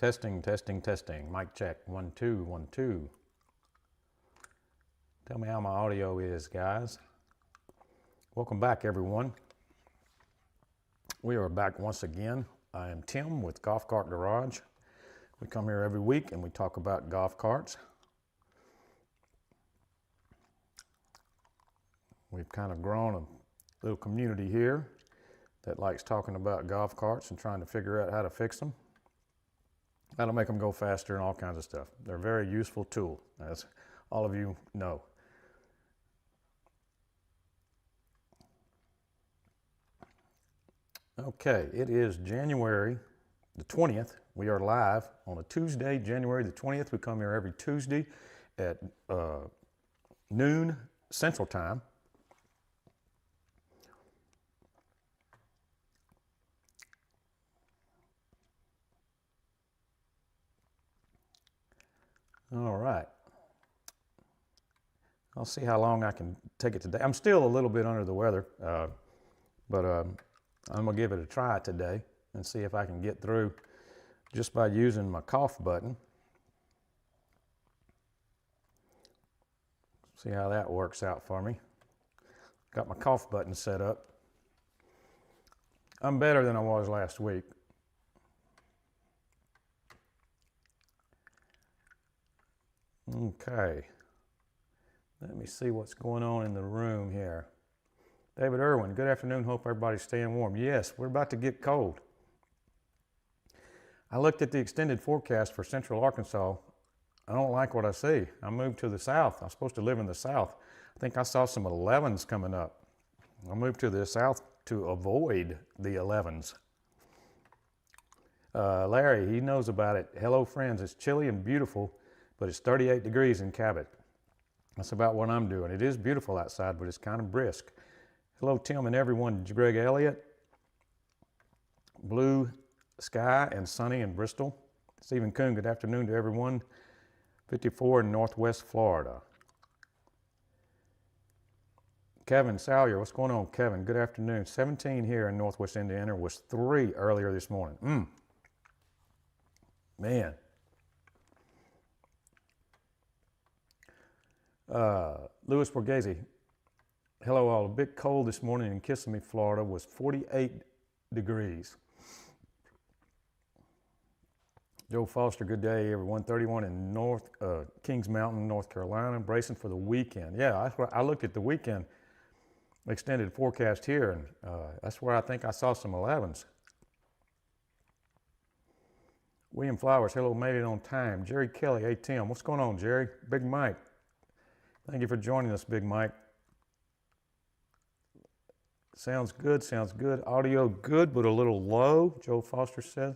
Testing, testing, testing. Mic check. 1, 2, 1, 2. Tell me how my audio is, guys. Welcome back, everyone. We are back once again. I am Tim with Golf Cart Garage. We come here every week and we talk about golf carts. We've kind of grown a little community here that likes talking about golf carts and trying to figure out how to fix them, how to make them go faster and all kinds of stuff. They're a very useful tool, as all of you know. Okay, it is January the 20th. We are live on a Tuesday, January the 20th. We come here every Tuesday at noon Central Time. All right. I'll see how long I can take it today. I'm still a little bit under the weather, but I'm going to give it a try today and see if I can get through just by using my cough button. See how that works out for me. Got my cough button set up. I'm better than I was last week. Okay, let me see what's going on in the room here. David Irwin, good afternoon. Hope everybody's staying warm. Yes, we're about to get cold. I looked at the extended forecast for Central Arkansas. I don't like what I see. I moved to the south. I'm supposed to live in the south. I think I saw some 11s coming up. I moved to the south to avoid the 11s. Larry, he knows about it. Hello, friends. It's chilly and beautiful, but it's 38 degrees in Cabot. That's about what I'm doing. It is beautiful outside, but it's kind of brisk. Hello, Tim and everyone. Greg Elliott. Blue sky and sunny in Bristol. Stephen Kuhn, good afternoon to everyone. 54 in Northwest Florida. Kevin Salyer, what's going on, Kevin? Good afternoon. 17 here in Northwest Indiana. Was 3 earlier this morning. Man. Louis Borghese, hello all. A bit cold this morning in Kissimmee, Florida. Was 48 degrees. Joe Foster, good day everyone. 31 in Kings Mountain, North Carolina. Bracing for the weekend. Yeah, I looked at the weekend extended forecast here, and that's where I think I saw some 11s. William Flowers, hello, made it on time. Jerry Kelly, hey Tim, what's going on, Jerry? Big Mike. Thank you for joining us, Big Mike. Sounds good, sounds good. Audio good, but a little low, Joe Foster says.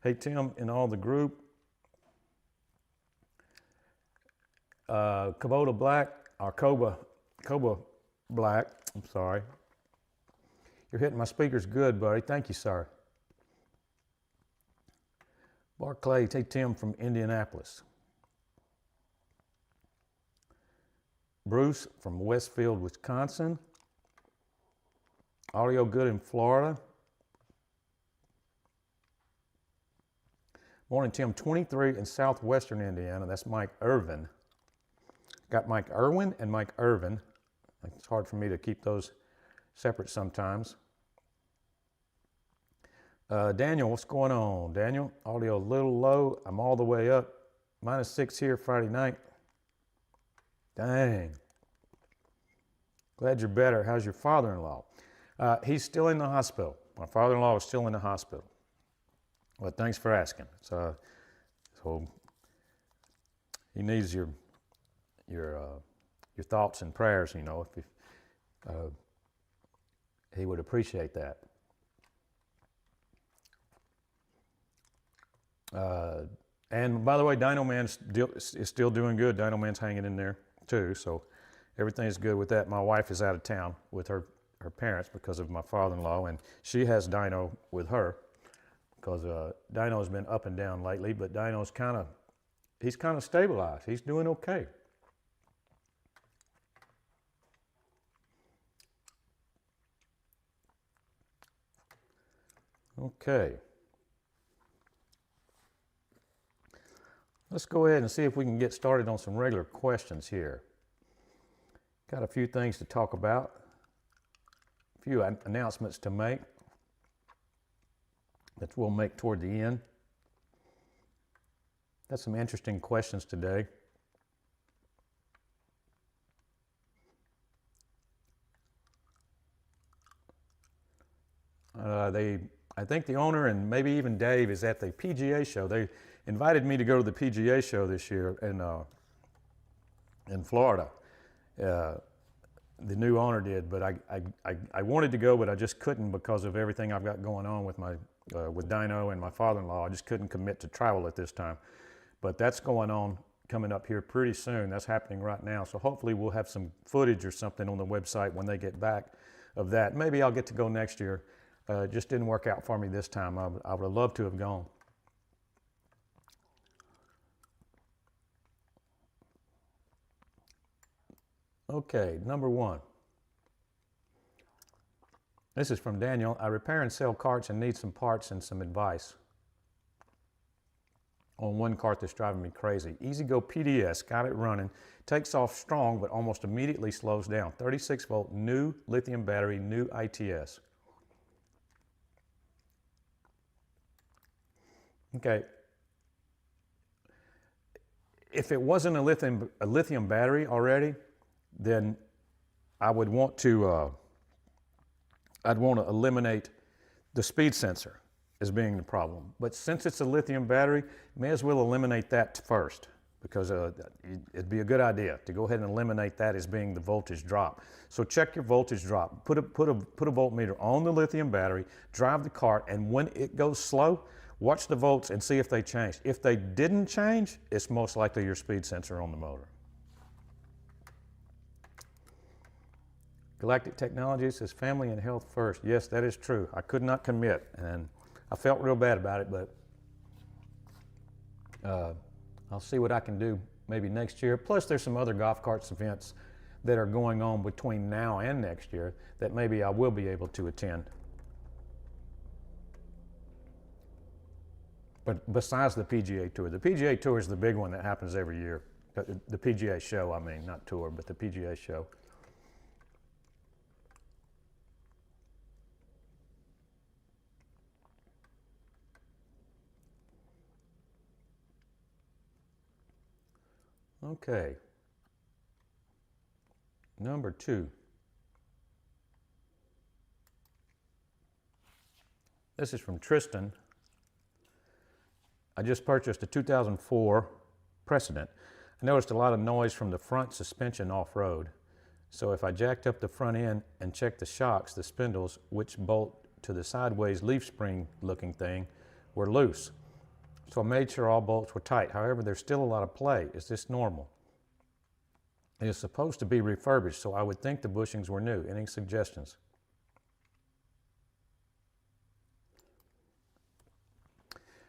Hey, Tim, in all the group. Kubota Black, or Koba Black, I'm sorry. You're hitting my speakers good, buddy. Thank you, sir. Barclay, hey, Tim from Indianapolis. Bruce from Westfield, Wisconsin. Audio good in Florida. Morning, Tim. 23 in southwestern Indiana. That's Mike Irvin. Got Mike Irwin and Mike Irvin. It's hard for me to keep those separate sometimes. Daniel, what's going on? Daniel, audio a little low. I'm all the way up. -6 here Friday night. Dang. Glad you're better. How's your father-in-law? He's still in the hospital. My father-in-law is still in the hospital. Well, thanks for asking. So he needs your thoughts and prayers. You know, if he would appreciate that. And by the way, Dino Man is still doing good. Dino Man's hanging in there too, so everything's good with that. My wife is out of town with her parents because of my father-in-law, and she has Dino with her because Dino's been up and down lately, but Dino's he's kind of stabilized. He's doing okay. Okay. Let's go ahead and see if we can get started on some regular questions here. Got a few things to talk about, a few announcements to make that we'll make toward the end. Got some interesting questions today. I think the owner and maybe even Dave is at the PGA show. They invited me to go to the PGA show this year in Florida. The new owner did, but I wanted to go, but I just couldn't because of everything I've got going on with my with Dino and my father-in-law. I just couldn't commit to travel at this time. But that's going on coming up here pretty soon. That's happening right now. So hopefully we'll have some footage or something on the website when they get back of that. Maybe I'll get to go next year. It just didn't work out for me this time. I would have loved to have gone. Okay, number one. This is from Daniel. I repair and sell carts and need some parts and some advice on one cart that's driving me crazy. EasyGo PDS, got it running. Takes off strong, but almost immediately slows down. 36 volt, new lithium battery, new ITS. Okay. If it wasn't a lithium battery already, then I would want to, I'd want to eliminate the speed sensor as being the problem. But since it's a lithium battery, may as well eliminate that first, because it'd be a good idea to go ahead and eliminate that as being the voltage drop. So check your voltage drop. Put a voltmeter on the lithium battery, drive the cart, and when it goes slow, watch the volts and see if they change. If they didn't change, it's most likely your speed sensor on the motor. Galactic Technologies says family and health first. Yes, that is true. I could not commit, and I felt real bad about it, but I'll see what I can do maybe next year. Plus, there's some other golf carts events that are going on between now and next year that maybe I will be able to attend. But besides the PGA Tour, the PGA Tour is the big one that happens every year. The PGA show, I mean, not tour, but the PGA show. Okay. Number two. This is from Tristan. I just purchased a 2004 Precedent. I noticed a lot of noise from the front suspension off-road. So if I jacked up the front end and checked the shocks, the spindles, which bolt to the sideways leaf spring looking thing, were loose. So I made sure all bolts were tight. However, there's still a lot of play. Is this normal? It is supposed to be refurbished, so I would think the bushings were new. Any suggestions?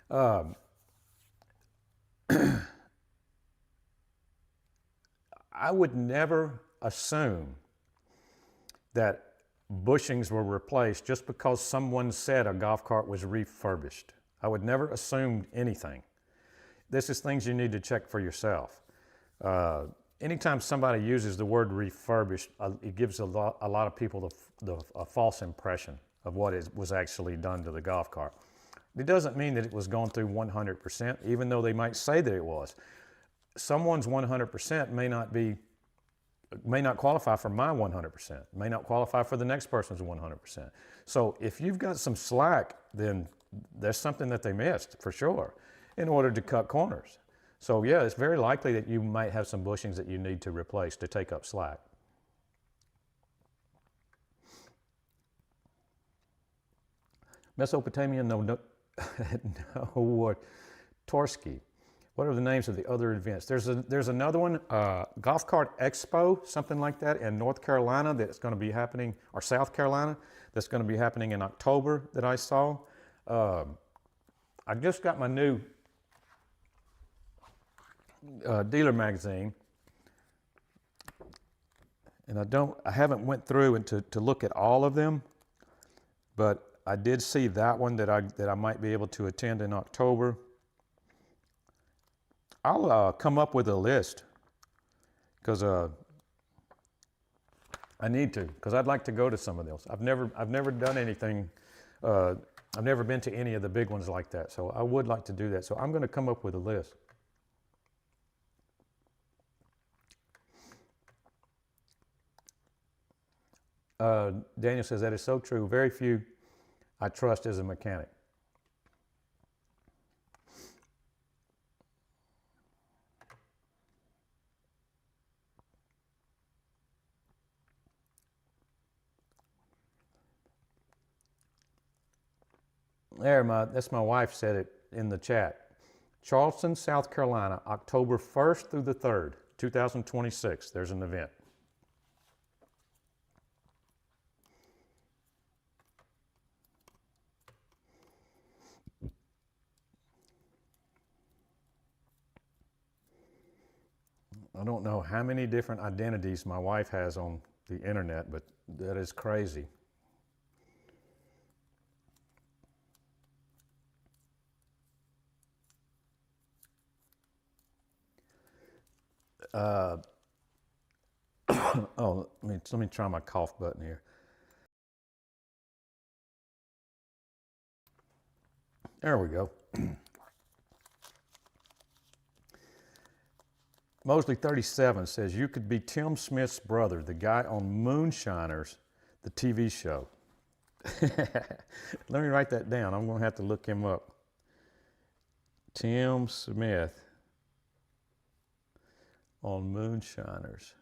I would never assume that bushings were replaced just because someone said a golf cart was refurbished. I would never assume anything. This is things you need to check for yourself. Anytime somebody uses the word refurbished, it gives a lot of people a false impression of what was actually done to the golf cart. It doesn't mean that it was gone through 100%, even though they might say that it was. Someone's 100% may not qualify for my 100%, may not qualify for the next person's 100%. So if you've got some slack, then there's something that they missed for sure in order to cut corners. So yeah, it's very likely that you might have some bushings that you need to replace to take up slack. Mesopotamia, no, Torsky. What are the names of the other events? There's another one, Golf Cart Expo, something like that, in North Carolina that's going to be happening, or South Carolina, that's going to be happening in October that I saw. I just got my new dealer magazine, and I haven't went through and to look at all of them, but I did see that one that I might be able to attend in October. I'll come up with a list because I need to, because I'd like to go to some of those. I've never done anything. I've never been to any of the big ones like that, so I would like to do that. So I'm going to come up with a list. Daniel says that is so true. Very few I trust as a mechanic. There, that's my wife said it in the chat. Charleston, South Carolina, October 1st through the 3rd, 2026. There's an event. I don't know how many different identities my wife has on the internet, but that is crazy. Oh, let me try my cough button here. There we go. Mosley 37 says you could be Tim Smith's brother, the guy on Moonshiners, the TV show. Let me write that down. I'm going to have to look him up. Tim Smith on Moonshiners.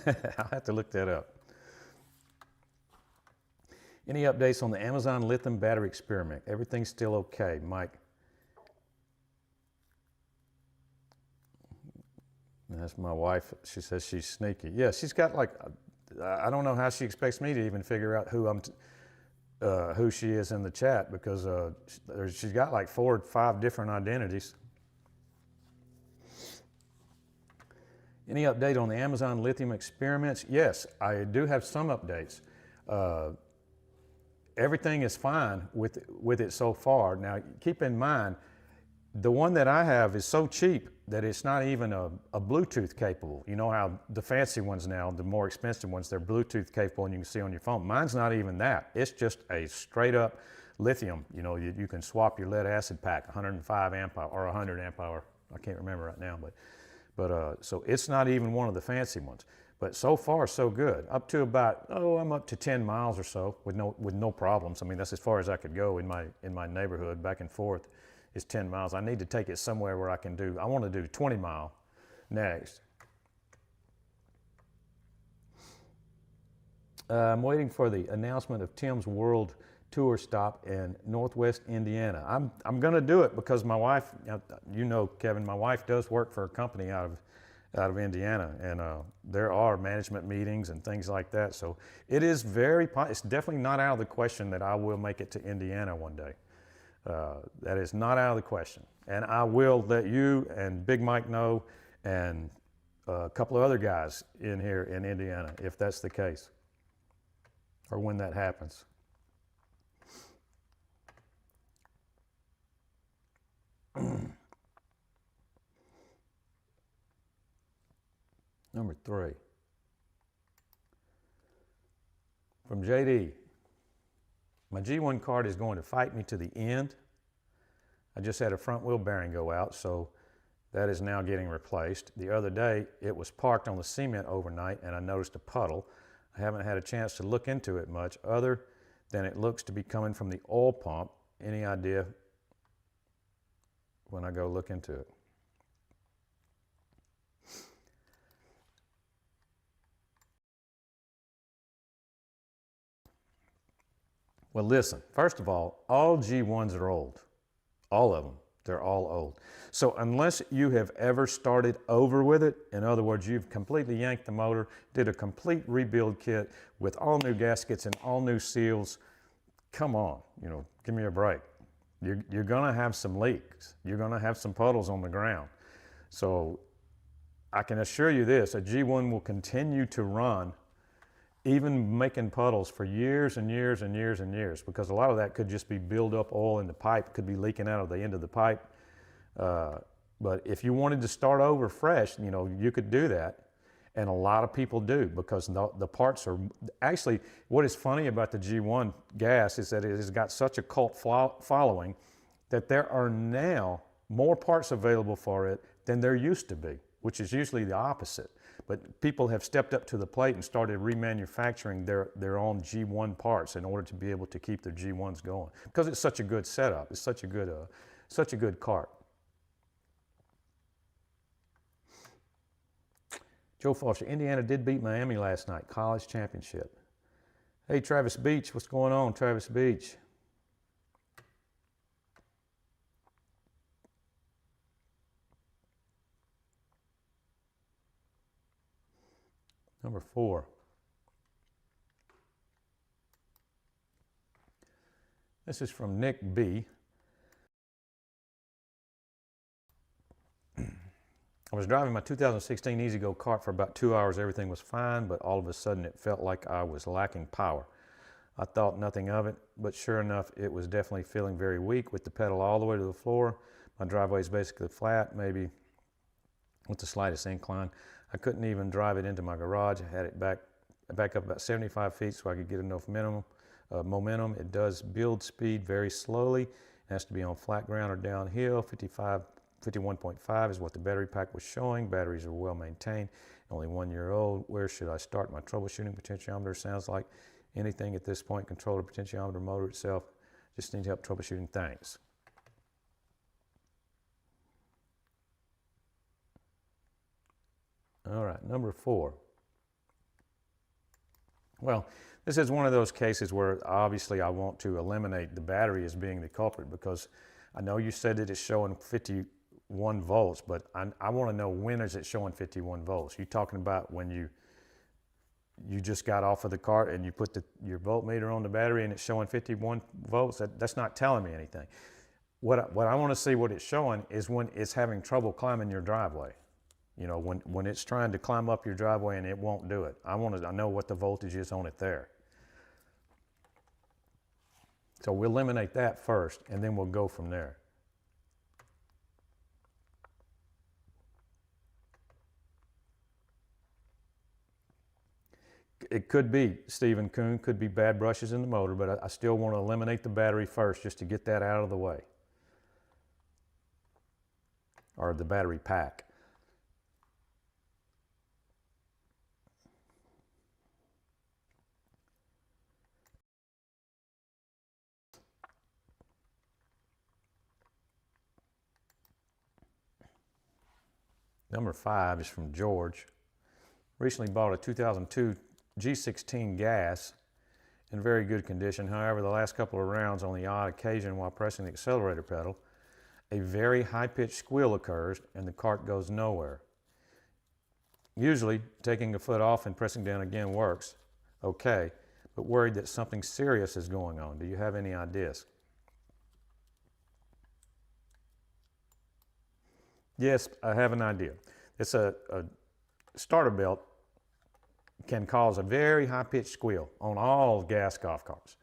I'll have to look that up. Any updates on the Amazon lithium battery experiment? Everything's still okay, Mike. That's my wife. She says she's sneaky. Yeah, she's got like, I don't know how she expects me to even figure out who she is in the chat, because she's got like 4 or 5 different identities. Any update on the Amazon lithium experiments? Yes, I do have some updates. Everything is fine with it so far. Now, keep in mind, the one that I have is so cheap that it's not even a Bluetooth capable. You know how the fancy ones now, the more expensive ones, they're Bluetooth capable and you can see on your phone. Mine's not even that. It's just a straight up lithium. You know, you can swap your lead acid pack, 105 amp hour or 100 amp hour. I can't remember right now, but so it's not even one of the fancy ones. But so far, so good. Up to about, I'm up to 10 miles or so with no problems. I mean, that's as far as I could go in my neighborhood, back and forth is 10 miles. I need to take it somewhere where I want to do 20 mile next. I'm waiting for the announcement of Tim's World Tour stop in Northwest Indiana. I'm going to do it because my wife, you know, Kevin, my wife does work for a company out of Indiana, and there are management meetings and things like that. So it is it's definitely not out of the question that I will make it to Indiana one day. That is not out of the question. And I will let you and Big Mike know, and a couple of other guys in here in Indiana, if that's the case, or when that happens. Number 3. From JD. My G1 cart is going to fight me to the end. I just had a front wheel bearing go out, so that is now getting replaced. The other day, it was parked on the cement overnight and I noticed a puddle. I haven't had a chance to look into it much, other than it looks to be coming from the oil pump. Any idea when I go look into it? Well, listen, first of all G1s are old. All of them. They're all old. So unless you have ever started over with it, in other words, you've completely yanked the motor, did a complete rebuild kit with all new gaskets and all new seals, come on, you know, give me a break. You're gonna have some leaks. You're gonna have some puddles on the ground. So I can assure you this, a G1 will continue to run even making puddles for years and years and years and years, because a lot of that could just be build up oil in the pipe, could be leaking out of the end of the pipe. But if you wanted to start over fresh, you know, you could do that. And a lot of people do, because the parts are, actually, what is funny about the G1 gas is that it has got such a cult following that there are now more parts available for it than there used to be, which is usually the opposite. But people have stepped up to the plate and started remanufacturing their own G1 parts in order to be able to keep their G1s going, because it's such a good setup. It's such a good cart. Joe Foster, Indiana did beat Miami last night, college championship. Hey, Travis Beach, what's going on, Travis Beach? Number 4. This is from Nick B. I was driving my 2016 E-Z-GO kart for about 2 hours. Everything was fine, but all of a sudden it felt like I was lacking power. I thought nothing of it, but sure enough, it was definitely feeling very weak with the pedal all the way to the floor. My driveway is basically flat, maybe with the slightest incline. I couldn't even drive it into my garage. I had it back up about 75 feet so I could get enough momentum. It does build speed very slowly. It has to be on flat ground or downhill. 51.5 is what the battery pack was showing. Batteries are well maintained, only 1 year old. Where should I start my troubleshooting? Potentiometer sounds like anything at this point. Controller, potentiometer, motor itself. Just need help troubleshooting. Thanks. All right, number 4. Well, this is one of those cases where obviously I want to eliminate the battery as being the culprit, because I know you said that it's showing 51 volts, but I want to know, when is it showing 51 volts? You talking about when you just got off of the cart and you put your voltmeter on the battery and it's showing 51 volts? That's not telling me anything. What I want to see what it's showing is when it's having trouble climbing your driveway. You know, when it's trying to climb up your driveway and it won't do it. I know what the voltage is on it there. So we'll eliminate that first, and then we'll go from there. It could be, Stephen Kuhn, could be bad brushes in the motor, but I still want to eliminate the battery first just to get that out of the way. Or the battery pack. Number 5 is from George. Recently bought a 2002 G16 gas in very good condition. However, the last couple of rounds, on the odd occasion while pressing the accelerator pedal, a very high-pitched squeal occurs and the cart goes nowhere. Usually, taking a foot off and pressing down again works okay, but worried that something serious is going on. Do you have any ideas? Yes, I have an idea. It's a starter belt can cause a very high-pitched squeal on all gas golf carts.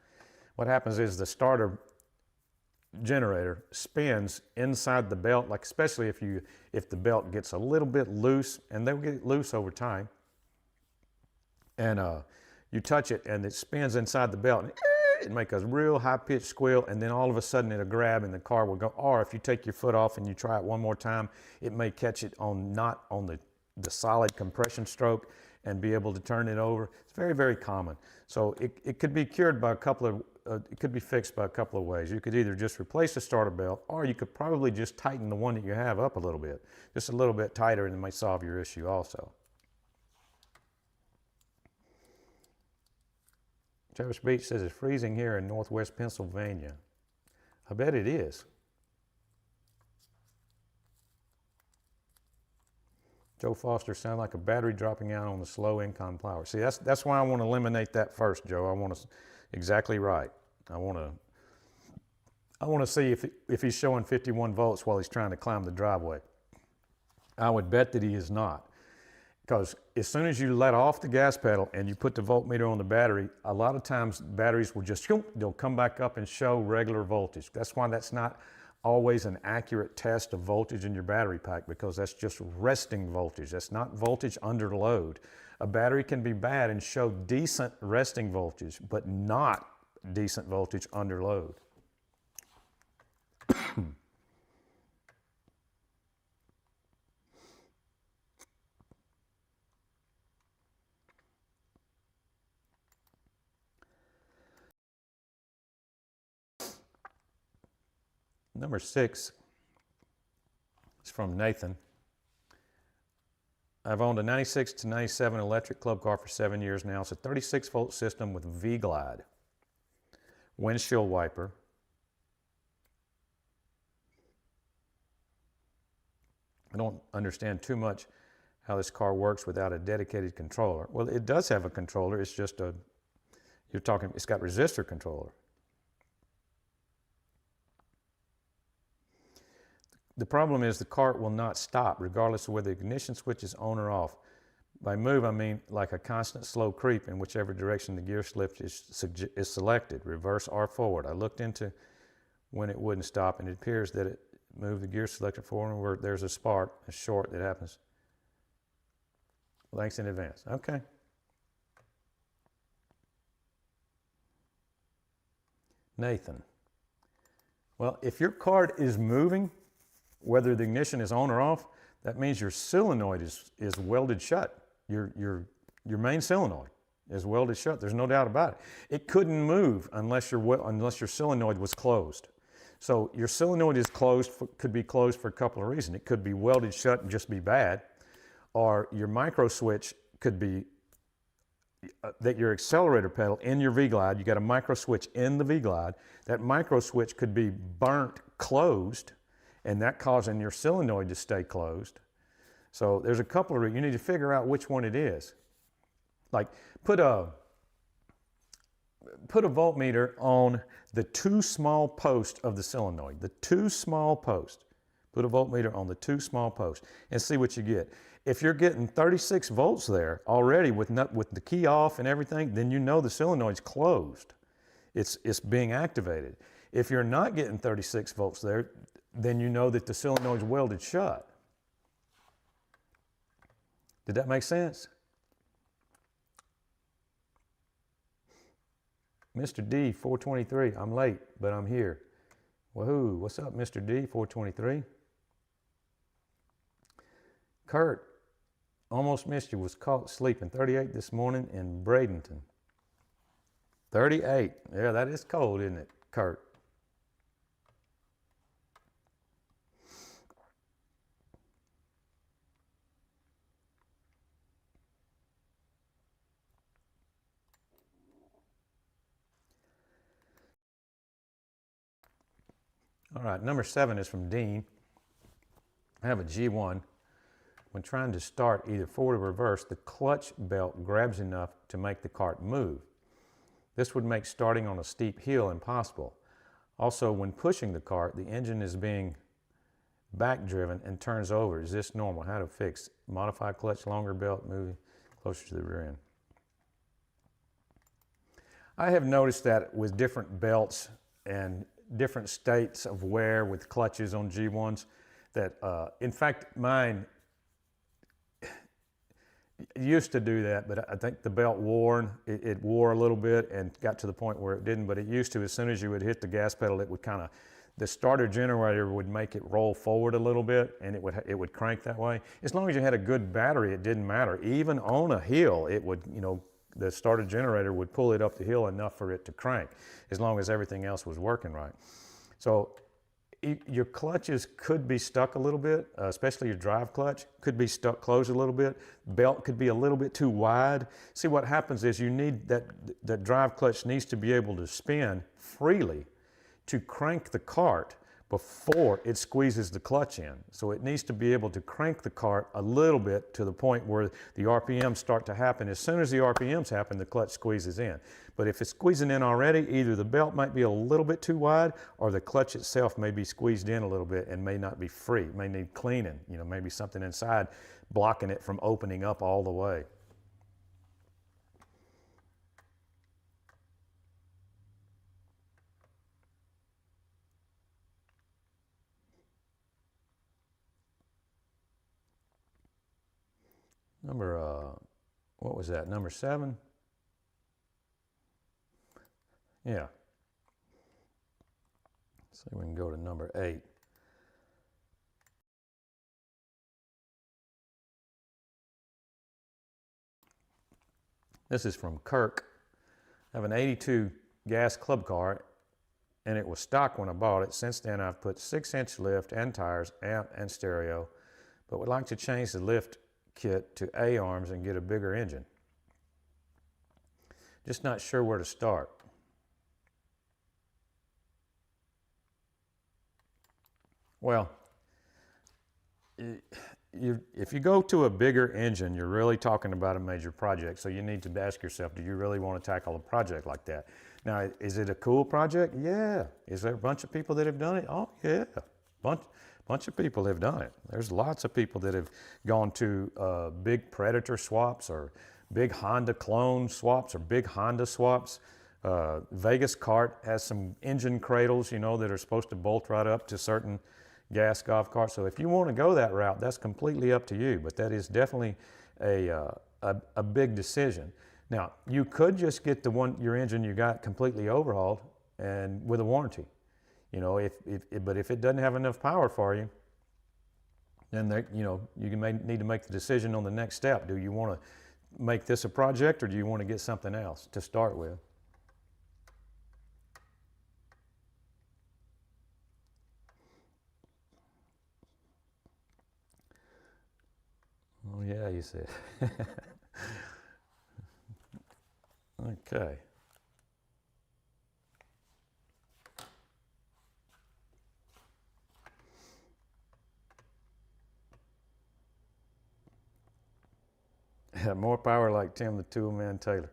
What happens is the starter generator spins inside the belt, like especially if the belt gets a little bit loose, and they'll get loose over time, and you touch it and it spins inside the belt, and it makes a real high-pitched squeal, and then all of a sudden it'll grab and the car will go. Or if you take your foot off and you try it one more time, it may catch it on not on the solid compression stroke and be able to turn it over. It's very, very common. So it could be cured by it could be fixed by a couple of ways. You could either just replace the starter belt, or you could probably just tighten the one that you have up a little bit, just a little bit tighter, and it might solve your issue also. Travis Beach says it's freezing here in northwest Pennsylvania. I bet it is. Joe Foster, sound like a battery dropping out on the slow incline plower. See, that's why I want to eliminate that first, Joe. I want to, exactly right. I want to see if he's showing 51 volts while he's trying to climb the driveway. I would bet that he is not, Because as soon as you let off the gas pedal and you put the voltmeter on the battery, a lot of times batteries will just, they'll come back up and show regular voltage. That's why that's not always an accurate test of voltage in your battery pack, because that's just resting voltage. That's not voltage under load. A battery can be bad and show decent resting voltage, but not decent voltage under load. Number 6 is from Nathan. I've owned a 96 to 97 electric club car for 7 years now. It's a 36-volt system with V-Glide, windshield wiper, I don't understand too much how this car works without a dedicated controller. Well, it does have a controller. It's just a, it's got resistor controller. The problem is the cart will not stop regardless of whether the ignition switch is on or off. By move, I mean like a constant slow creep in whichever direction the gear shift is selected, reverse or forward. I looked into when it wouldn't stop, and it appears that it moved the gear selector forward where there's a spark, a short that happens lengths in advance. Okay. Nathan. Well, if your cart is moving, whether the ignition is on or off, that means your solenoid is welded shut. Your main solenoid is welded shut. There's no doubt about it. It couldn't move unless your solenoid was closed. So your solenoid is closed, could be closed for a couple of reasons. It could be welded shut and just be bad, or your micro switch could be that your accelerator pedal in your V-Glide, you got a micro switch in the V-Glide, that micro switch could be burnt closed, and that causing your solenoid to stay closed. So there's a couple of, you need to figure out which one it is. Like put a voltmeter on the two small posts of the solenoid, the two small posts. Put a voltmeter on the two small posts and see what you get. If you're getting 36 volts there already with the key off and everything, then you know the solenoid's closed. It's being activated. If you're not getting 36 volts there, then you know that the solenoid's welded shut. Did that make sense? Mr. D, 423, I'm late, but I'm here. Woohoo, what's up, Mr. D, 423? Kurt, almost missed you, was caught sleeping. 38 this morning in Bradenton. 38, yeah, that is cold, isn't it, Kurt? All right, number 7 is from Dean. I have a G1. When trying to start either forward or reverse, the clutch belt grabs enough to make the cart move. This would make starting on a steep hill impossible. Also, when pushing the cart, the engine is being back driven and turns over. Is this normal? How to fix? Modify clutch, longer belt, moving closer to the rear end. I have noticed that with different belts and different states of wear with clutches on G1s, that in fact mine used to do that, but I think the belt wore, it wore a little bit and got to the point where it didn't, but it used to, as soon as you would hit the gas pedal, it would kind of, the starter generator would make it roll forward a little bit, and it would crank that way. As long as you had a good battery, it didn't matter. Even on a hill, it would, you know, the starter generator would pull it up the hill enough for it to crank, as long as everything else was working right. So your clutches could be stuck a little bit, especially your drive clutch, could be stuck closed a little bit. Belt could be a little bit too wide. See, what happens is you need that drive clutch needs to be able to spin freely to crank the cart, before it squeezes the clutch in. So it needs to be able to crank the cart a little bit to the point where the RPMs start to happen. As soon as the RPMs happen, the clutch squeezes in. But if it's squeezing in already, either the belt might be a little bit too wide or the clutch itself may be squeezed in a little bit and may not be free. It may need cleaning, you know, maybe something inside blocking it from opening up all the way. Number, what was that, number 7? Yeah. Let's see if we can go to number 8. This is from Kirk. I have an 82 gas club car, and it was stock when I bought it. Since then, I've put 6-inch lift and tires, amp and stereo, but would like to change the lift kit to A-arms and get a bigger engine. Just not sure where to start. Well, if you go to a bigger engine, you're really talking about a major project. So you need to ask yourself, do you really want to tackle a project like that? Now, is it a cool project? Yeah. Is there a bunch of people that have done it? Oh, yeah. Bunch of people have done it. There's lots of people that have gone to big Predator swaps or big Honda clone swaps or big Honda swaps. Vegas Kart has some engine cradles, you know, that are supposed to bolt right up to certain gas golf carts. So if you want to go that route, that's completely up to you, but that is definitely a big decision. Now, you could just get your engine you got completely overhauled and with a warranty. You know, but if it doesn't have enough power for you, then you may need to make the decision on the next step. Do you want to make this a project, or do you want to get something else to start with? Oh yeah, you said. Okay. More power like Tim the Toolman Taylor.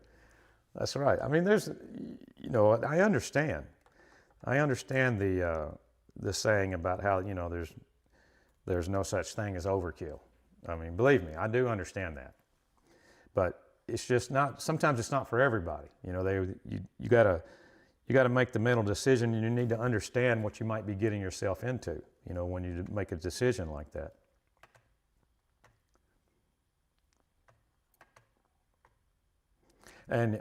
That's right. I mean, I understand. I understand the saying about how, there's no such thing as overkill. I mean, believe me, I do understand that. But it's just not, sometimes it's not for everybody. You gotta make the mental decision, and you need to understand what you might be getting yourself into, when you make a decision like that. And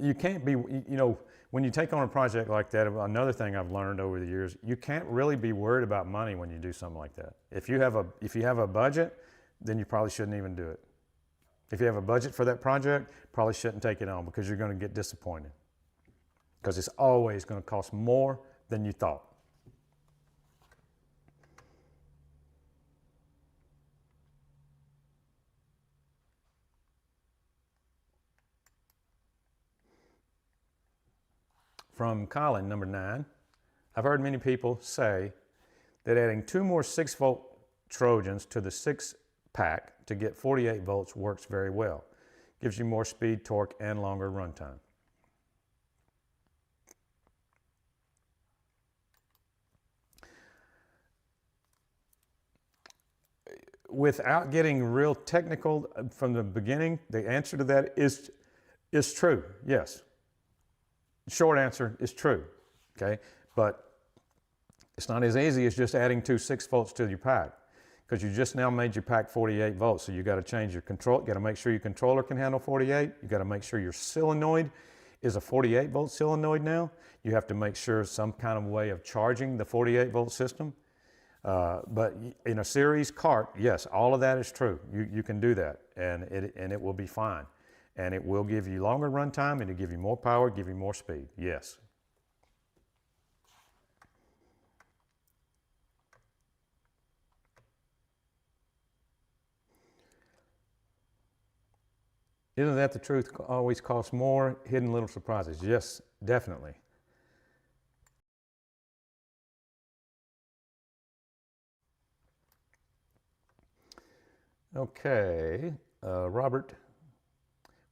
you can't be, when you take on a project like that, another thing I've learned over the years, you can't really be worried about money when you do something like that. If you have a budget, then you probably shouldn't even do it. If you have a budget for that project, probably shouldn't take it on, because you're going to get disappointed. Because it's always going to cost more than you thought. From Colin, number 9, I've heard many people say that adding 2 more 6-volt Trojans to the 6-pack to get 48 volts works very well. Gives you more speed, torque, and longer runtime. Without getting real technical from the beginning, the answer to that is true, yes. Short answer is true, okay? But it's not as easy as just adding 2 6 volts to your pack, because you just now made your pack 48 volts. So you got to change your control. You got to make sure your controller can handle 48. You got to make sure your solenoid is a 48 volt solenoid now. You have to make sure some kind of way of charging the 48 volt system. But in a series cart, yes, all of that is true. You can do that, and it will be fine. And it will give you longer runtime, and it'll give you more power, give you more speed, yes. Isn't that the truth? Always costs more, hidden little surprises. Yes, definitely. Okay, Robert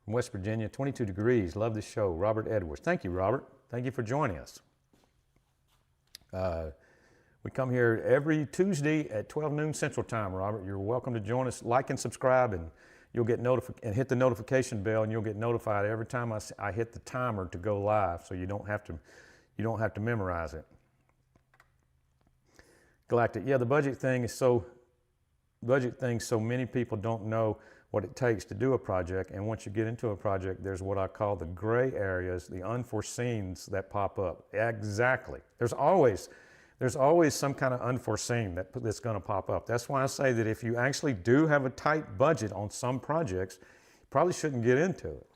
from West Virginia, 22 degrees. Love the show. Robert Edwards. Thank you, Robert. Thank you for joining us. We come here every Tuesday at 12 noon Central Time, Robert. You're welcome to join us. Like and subscribe, and you'll get and hit the notification bell, and you'll get notified every time I hit the timer to go live, so you don't have to memorize it. Galactic. Yeah, the budget thing is so many people don't know what it takes to do a project, and once you get into a project, there's what I call the gray areas, the unforeseens that pop up. Exactly. There's always some kind of unforeseen that's going to pop up. That's why I say that if you actually do have a tight budget on some projects, you probably shouldn't get into it.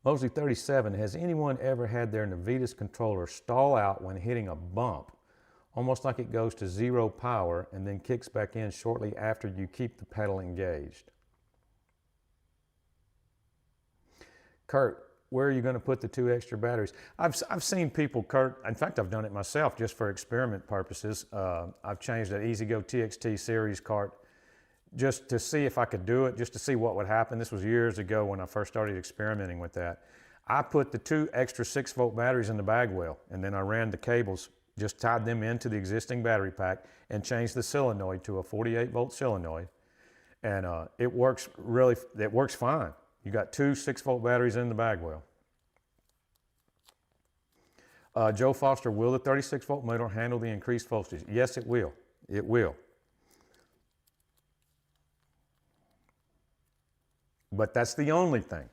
Mosley 37, has anyone ever had their Navitas controller stall out when hitting a bump, almost like it goes to 0 power and then kicks back in shortly after you keep the pedal engaged? Kurt, where are you going to put the 2 extra batteries? I've seen people, Kurt, in fact, I've done it myself just for experiment purposes. I've changed that EasyGo TXT series cart just to see if I could do it, just to see what would happen. This was years ago when I first started experimenting with that. I put the 2 extra 6-volt batteries in the bag wheel, and then I ran the cables, just tied them into the existing battery pack and changed the solenoid to a 48-volt solenoid. And it works fine. You got 2 6-volt batteries in the bag wheel. Joe Foster, will the 36-volt motor handle the increased voltage? Yes, it will. It will. But that's the only thing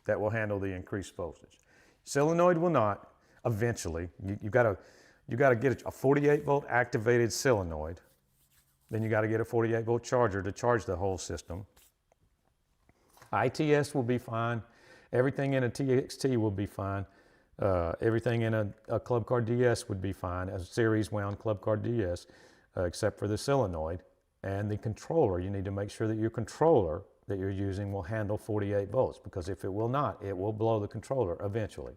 that will handle the increased voltage. Solenoid will not. Eventually, you got to get a 48-volt activated solenoid. Then you got to get a 48-volt charger to charge the whole system. ITS will be fine. Everything in a TXT will be fine. Everything in a Club Car DS would be fine, a series wound Club Car DS, except for the solenoid and the controller. You need to make sure that your controller that you're using will handle 48 volts, because if it will not, it will blow the controller eventually.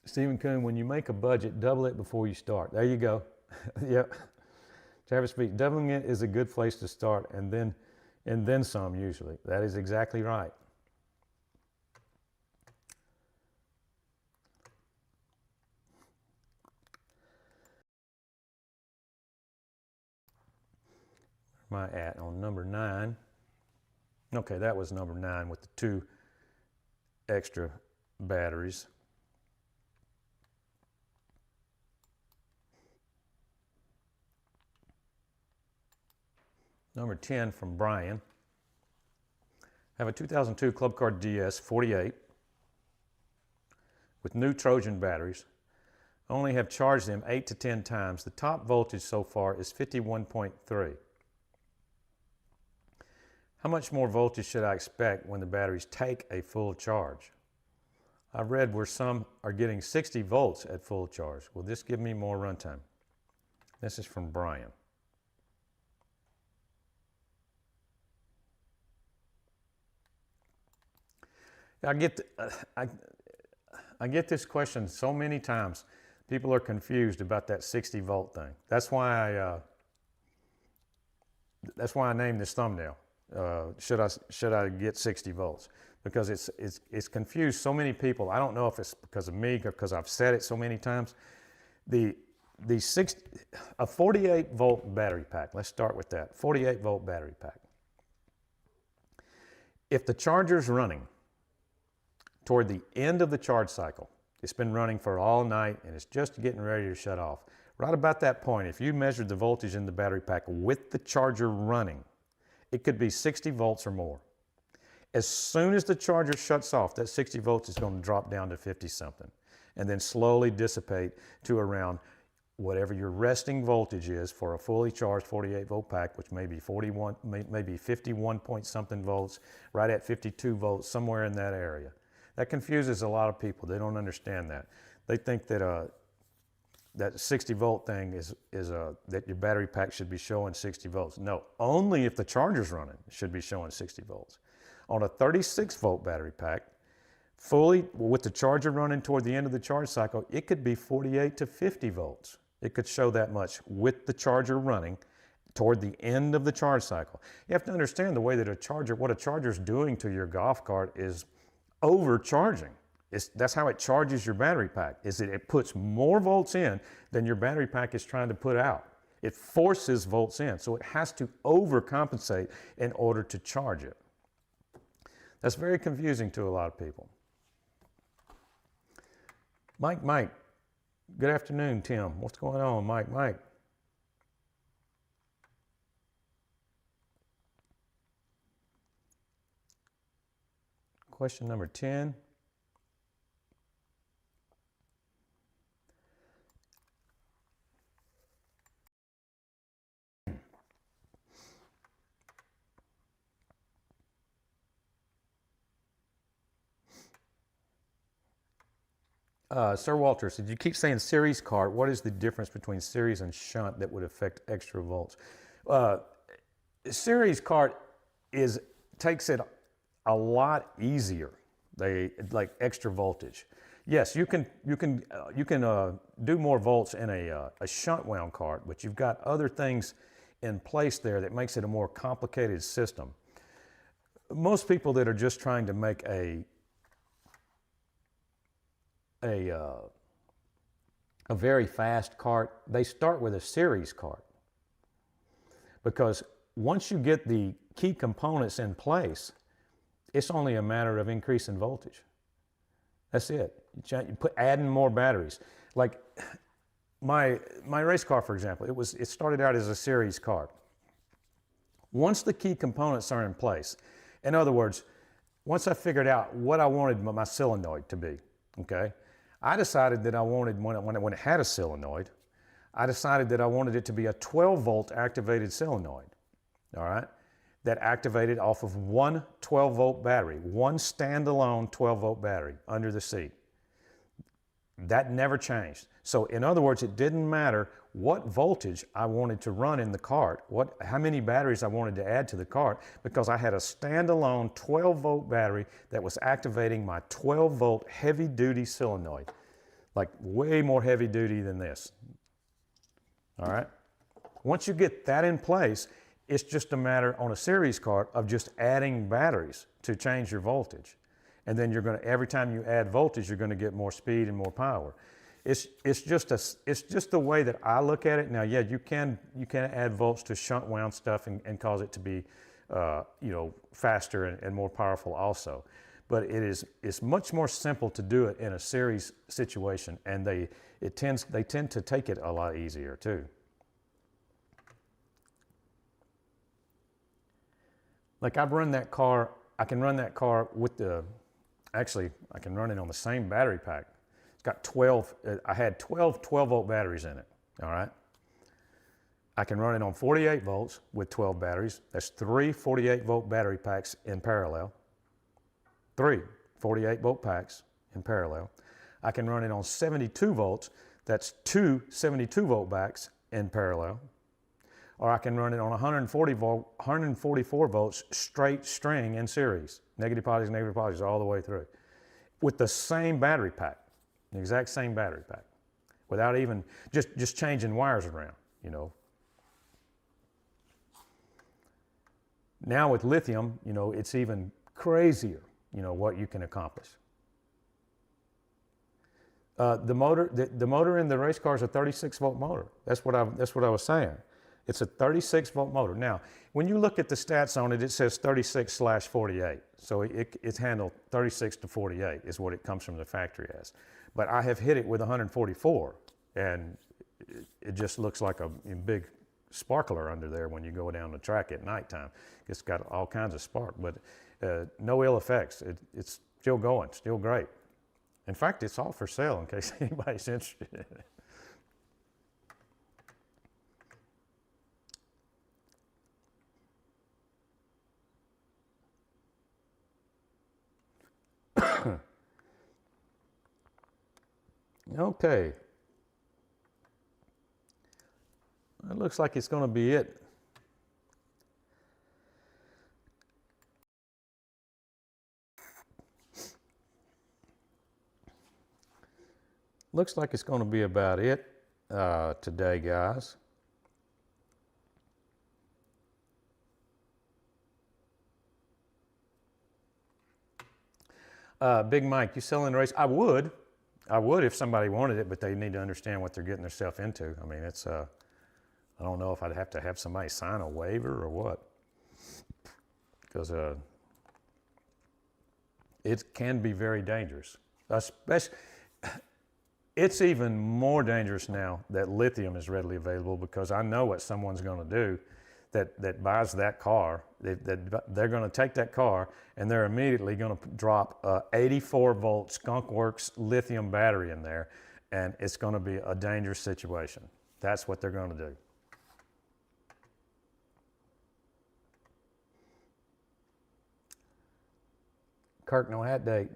Stephen Kuhn, when you make a budget, double it before you start. There you go. Yep. Travis Speak, doubling it is a good place to start, and then some usually. That is exactly right. Where am I at on number 9? Okay, that was number 9 with the 2 extra batteries. Number 10 from Brian. I have a 2002 Club Car DS 48 with new Trojan batteries. I only have charged them 8 to 10 times. The top voltage so far is 51.3. How much more voltage should I expect when the batteries take a full charge? I've read where some are getting 60 volts at full charge. Will this give me more runtime? This is from Brian. I get this question so many times. People are confused about that 60-volt thing. That's why I named this thumbnail. Should I get 60 volts? Because it's confused so many people. I don't know if it's because of me or because I've said it so many times. A 48-volt battery pack. Let's start with that. 48-volt battery pack. If the charger's running toward the end of the charge cycle, it's been running for all night and it's just getting ready to shut off. Right about that point, if you measured the voltage in the battery pack with the charger running, it could be 60 volts or more. As soon as the charger shuts off, that 60 volts is going to drop down to 50 something and then slowly dissipate to around whatever your resting voltage is for a fully charged 48-volt pack, which may be 51 point something volts, right at 52 volts, somewhere in that area. That confuses a lot of people. They don't understand that. They think that that 60-volt thing is that your battery pack should be showing 60 volts. No, only if the charger's running it should be showing 60 volts. On a 36-volt battery pack, Fully, with the charger running toward the end of the charge cycle, it could be 48 to 50 volts. It could show that much with the charger running toward the end of the charge cycle. You have to understand the way that what a charger is doing to your golf cart is overcharging. That's how it charges your battery pack, is that it puts more volts in than your battery pack is trying to put out. It forces volts in, so it has to overcompensate in order to charge it. That's very confusing to a lot of people. Mike, good afternoon, Tim. What's going on, Mike? Question number 10. Sir Walter said, you keep saying series cart. What is the difference between series and shunt that would affect extra volts? Series cart takes it a lot easier. They like extra voltage. Yes, you can do more volts in a shunt wound cart, but you've got other things in place there that makes it a more complicated system. Most people that are just trying to make a very fast cart, they start with a series cart, because once you get the key components in place, it's only a matter of increasing voltage. That's it. You adding more batteries. Like my race car, for example, it started out as a series cart. Once the key components are in place, in other words, once I figured out what I wanted my solenoid to be, okay, I decided that I wanted, when it had a solenoid, I decided that I wanted it to be a 12-volt activated solenoid, all right, that activated off of one 12-volt battery, one standalone 12-volt battery under the seat. That never changed. So in other words, it didn't matter what voltage I wanted to run in the cart, how many batteries I wanted to add to the cart, because I had a standalone 12-volt battery that was activating my 12-volt heavy-duty solenoid, like way more heavy-duty than this. All right? Once you get that in place, it's just a matter on a series cart of just adding batteries to change your voltage. And then every time you add voltage, you're going to get more speed and more power. It's just the way that I look at it. Now, yeah, you can add volts to shunt wound stuff and cause it to be, faster and more powerful also. But it's much more simple to do it in a series situation, and they tend to take it a lot easier too. Like I can run that car with actually I can run it on the same battery pack. It's got I had 12 12-volt batteries in it, all right? I can run it on 48 volts with 12 batteries. That's 3 48-volt battery packs in parallel. 3 48-volt packs in parallel. I can run it on 72 volts. That's 2 72-volt packs in parallel. Or I can run it on 144 volts straight string in series. Negative positives all the way through. With the same battery pack, the exact same battery pack. Without even, just changing wires around, Now with lithium, it's even crazier, what you can accomplish. The motor in the race car is a 36-volt motor. That's what I was saying. It's a 36-volt motor. Now, when you look at the stats on it, it says 36/48. So it's handled 36 to 48 is what it comes from the factory as. But I have hit it with 144, and it just looks like a big sparkler under there when you go down the track at nighttime. It's got all kinds of spark, but no ill effects. It's still going, still great. In fact, it's all for sale in case anybody's interested in it. Okay. It looks like it's going to be it. looks like it's going to be about it today, guys. Big Mike, you selling the race? I would if somebody wanted it, but they need to understand what they're getting themselves into. I mean, it's I don't know if I'd have to have somebody sign a waiver or what, because it can be very dangerous. Especially, it's even more dangerous now that lithium is readily available, because I know what someone's going to do that buys that car. They're going to take that car and they're immediately going to drop a 84 volt Skunk Works lithium battery in there, and it's going to be a dangerous situation. That's what they're going to do. Kirk, no hat date.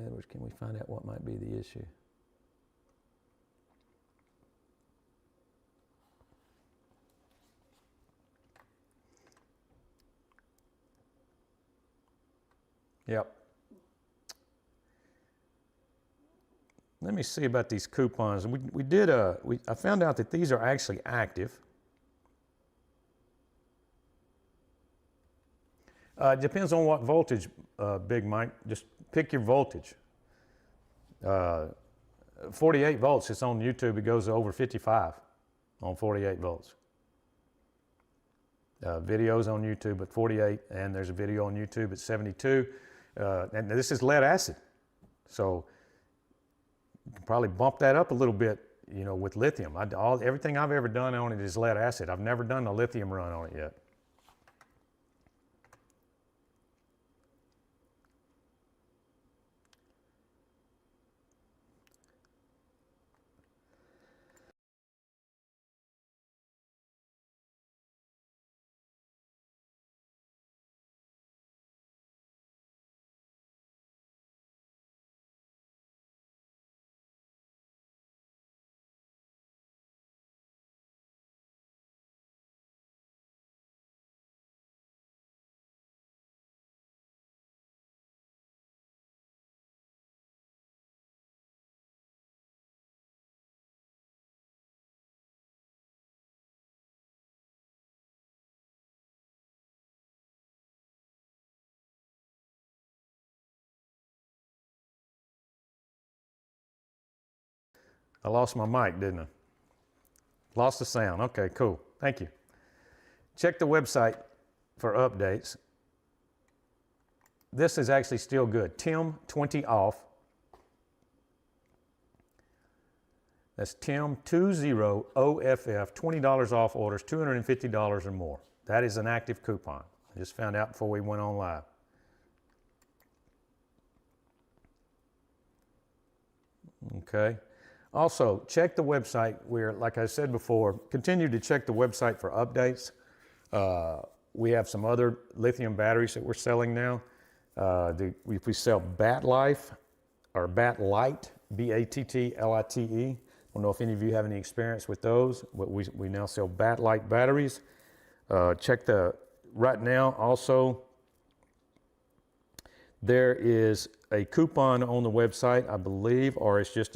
Edwards, can we find out what might be the issue? Yep. Let me see about these coupons. I found out that these are actually active. It depends on what voltage, Big Mike. Just pick your voltage. 48 volts, it's on YouTube. It goes over 55 on 48 volts. Videos on YouTube at 48, and there's a video on YouTube at 72. And this is lead acid. So you can probably bump that up a little bit, you know, with lithium. Everything I've ever done on it is lead acid. I've never done a lithium run on it yet. I lost my mic, didn't I? Lost the sound. Okay, cool. Thank you. Check the website for updates. This is actually still good. Tim 20 off. That's Tim 20 OFF, $20 off orders, $250 or more. That is an active coupon. I just found out before we went on live. Okay. Also, check the website. Like I said before, continue to check the website for updates. We have some other lithium batteries that we're selling now. We sell Bat Life or Bat Light, Battlite. I don't know if any of you have any experience with those, but we now sell Bat Light batteries. Right now also, there is a coupon on the website, I believe, or it's just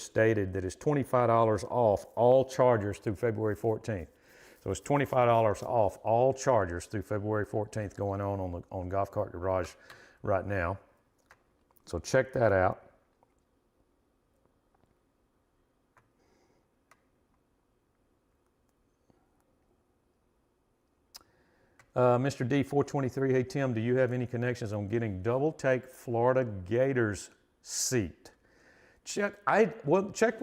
stated that it's $25 off all chargers through February 14th. So it's $25 off all chargers through February 14th going on Golf Cart Garage right now. So check that out. Mr. D423, hey Tim, do you have any connections on getting double take Florida Gators seat? Check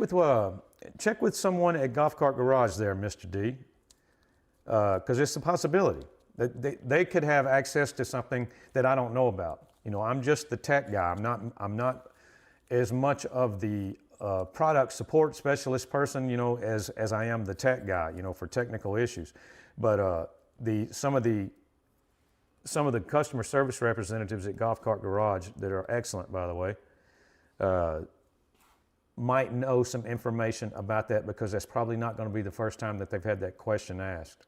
with someone at Golf Cart Garage there, Mr. D, because it's a possibility that they could have access to something that I don't know about. You know, I'm just the tech guy. I'm not as much of the product support specialist person, you know, as I am the tech guy, you know, for technical issues. But some of the customer service representatives at Golf Cart Garage that are excellent, by the way, might know some information about that, because that's probably not going to be the first time that they've had that question asked.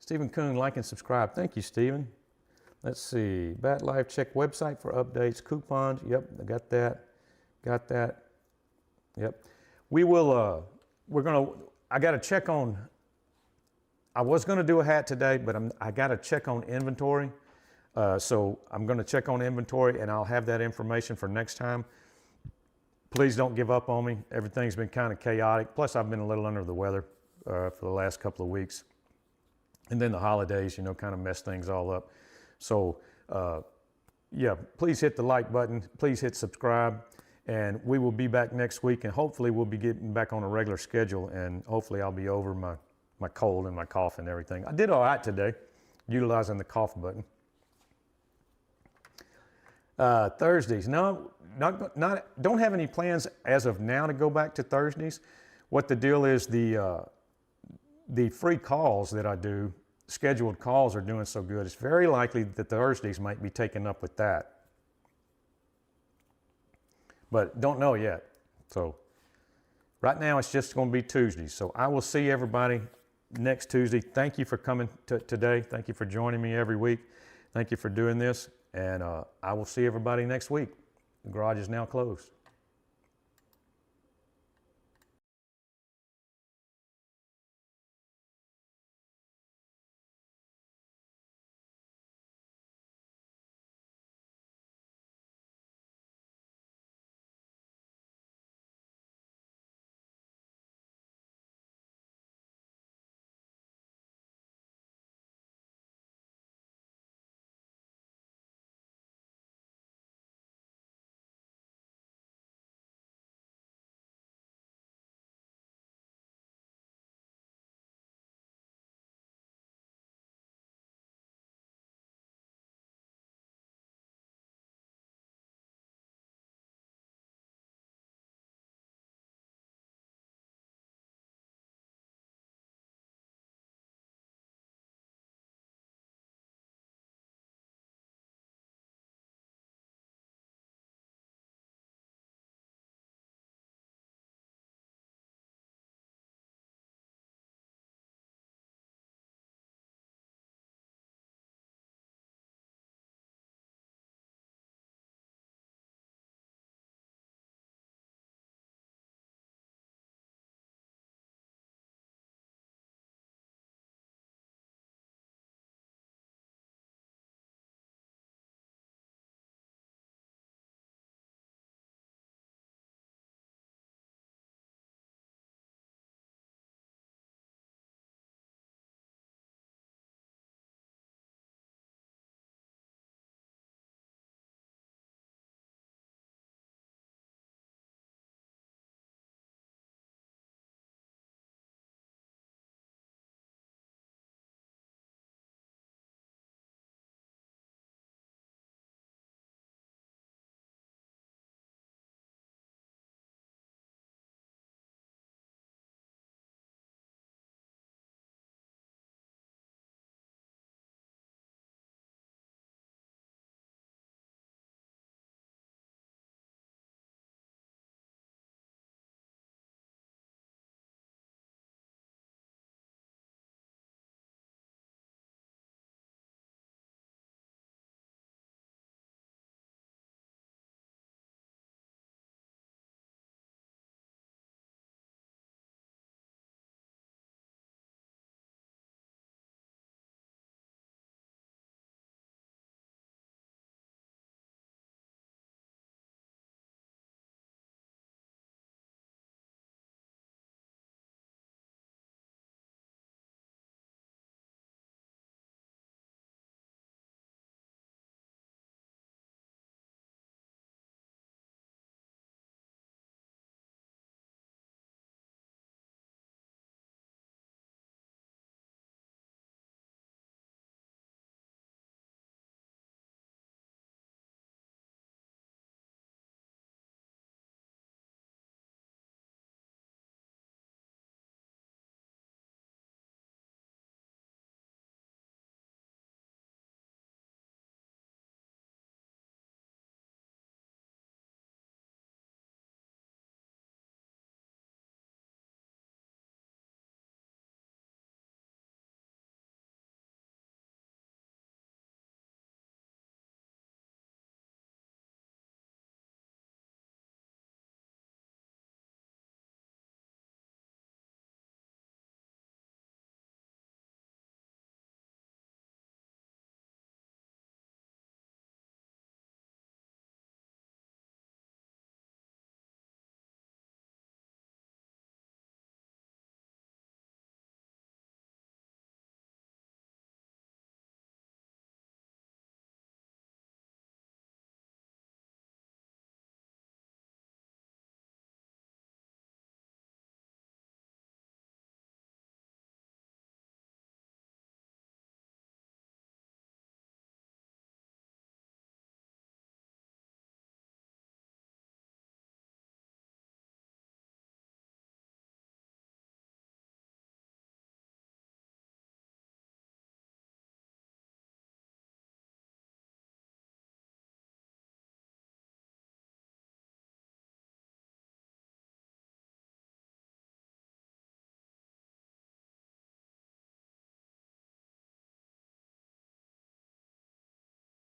Stephen Kuhn, like and subscribe. Thank you, Stephen. Let's see. Bat Life, check website for updates, coupons. Yep, I got that. Got that. Yep. We will, I got to check on, I was going to do a hat today, but I got to check on inventory. So I'm going to check on inventory and I'll have that information for next time. Please don't give up on me. Everything's been kind of chaotic. Plus I've been a little under the weather for the last couple of weeks. And then the holidays, you know, kind of messed things all up. So yeah, please hit the like button. Please hit subscribe. And we will be back next week, and hopefully we'll be getting back on a regular schedule, and hopefully I'll be over my cold and my cough and everything. I did all right today, utilizing the cough button. Thursdays, no, don't have any plans as of now to go back to Thursdays. What the deal is, the free calls that I do, scheduled calls are doing so good, it's very likely that Thursdays might be taken up with that. But don't know yet. So right now it's just going to be Tuesdays. So I will see everybody next Tuesday. Thank you for coming today. Thank you for joining me every week. Thank you for doing this. And I will see everybody next week. The garage is now closed.